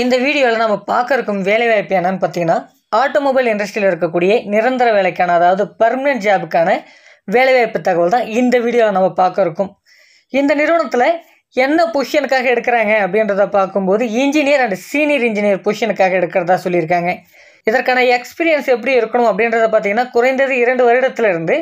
இந்த வீடியோவில் நம்ம பார்க்க இருக்கும் வேலைவாய்ப்பு என்னன்னு பார்த்தீங்கன்னா, ஆட்டோமொபைல் இண்டஸ்ட்ரியில் இருக்கக்கூடிய நிரந்தர வேலைக்கான, அதாவது பெர்மனன்ட் ஜாபுக்கான வேலைவாய்ப்பு தகவல் தான் இந்த வீடியோவில் நம்ம பார்க்க இருக்கோம். இந்த நிறுவனத்தில் என்ன பொசிஷனுக்காக எடுக்கிறாங்க அப்படின்றத பார்க்கும்போது, இன்ஜினியர் அண்ட் சீனியர் இன்ஜினியர் பொசிஷனுக்காக எடுக்கிறதா சொல்லியிருக்காங்க. இதற்கான எக்ஸ்பீரியன்ஸ் எப்படி இருக்கணும் அப்படின்றத பார்த்தீங்கன்னா, குறைந்தது 2 வருடத்திலிருந்து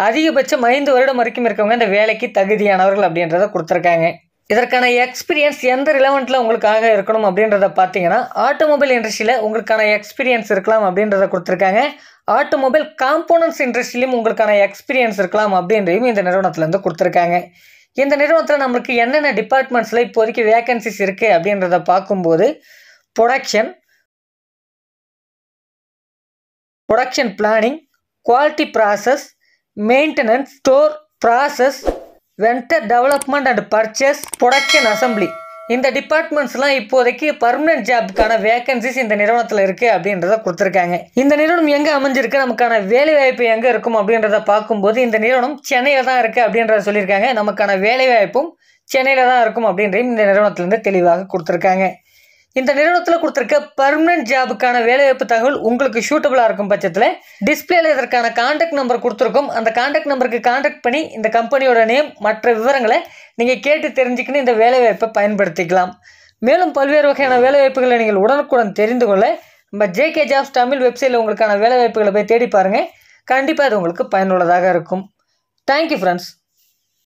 அதிகபட்சம் 5 வருடம் வரைக்கும் இருக்கவங்க இந்த வேலைக்கு தகுதியானவர்கள் அப்படின்றத கொடுத்துருக்காங்க. இதற்கான எக்ஸ்பீரியன்ஸ் எந்த ரிலவெண்ட்டில் உங்களுக்காக இருக்கணும் அப்படின்றத பார்த்தீங்கன்னா, ஆட்டோமொபைல் இண்டஸ்ட்ரியில் உங்களுக்கான எக்ஸ்பீரியன்ஸ் இருக்கலாம் அப்படின்றத கொடுத்துருக்காங்க. ஆட்டோமொபைல் காம்போனன்ட்ஸ் இண்டஸ்ட்ரியிலும் உங்களுக்கான எக்ஸ்பீரியன்ஸ் இருக்கலாம் அப்படின்றையும் இந்த நிறுவனத்துலேருந்து கொடுத்துருக்காங்க. இந்த நிறுவனத்தில் நம்மளுக்கு என்னென்ன டிபார்ட்மெண்ட்ஸில் இப்போதைக்கு வேகன்சிஸ் இருக்குது அப்படின்றத பார்க்கும்போது, production planning, quality process, maintenance, store, process, vendor development and purchase, production assembly, இந்த டிபார்ட்மெண்ட்ஸ்லாம் இப்போதைக்கு பர்மனன்ட் ஜாப்க்கான வேகன்சிஸ் இந்த நிறுவனத்தில் இருக்குது அப்படின்றத கொடுத்துருக்காங்க. இந்த நிறுவனம் எங்கே அமைஞ்சிருக்கு, நமக்கான வேலைவாய்ப்பு எங்கே இருக்கும் அப்படின்றத பார்க்கும்போது, இந்த நிறுவனம் சென்னையில் தான் இருக்குது அப்படின்றத சொல்லியிருக்காங்க. நமக்கான வேலைவாய்ப்பும் சென்னையில் தான் இருக்கும் அப்படின்றையும் இந்த நிறுவனத்திலேருந்து தெளிவாக கொடுத்துருக்காங்க. இந்த நிறுவனத்தில் கொடுத்துருக்க பர்மனன்ட் ஜாபுக்கான வேலைவாய்ப்பு தகவல் உங்களுக்கு சூட்டபுளாக இருக்கும் பட்சத்தில் டிஸ்பிளேல இதற்கான கான்டாக்ட் நம்பர் கொடுத்துருக்கோம். அந்த கான்டாக்ட் நம்பருக்கு கான்டாக்ட் பண்ணி இந்த கம்பெனியோட நேம் மற்ற விவரங்களை நீங்கள் கேட்டு தெரிஞ்சுக்கின்னு இந்த வேலைவாய்ப்பை பயன்படுத்திக்கலாம். மேலும் பல்வேறு வகையான வேலைவாய்ப்புகளை நீங்கள் உடனுக்குடன் தெரிந்து கொள்ள நம்ம JK Jobs தமிழ் வெப்சைட்டில் உங்களுக்கான வேலைவாய்ப்புகளை போய் தேடி பாருங்கள். கண்டிப்பாக அது உங்களுக்கு பயனுள்ளதாக இருக்கும். Thank you friends.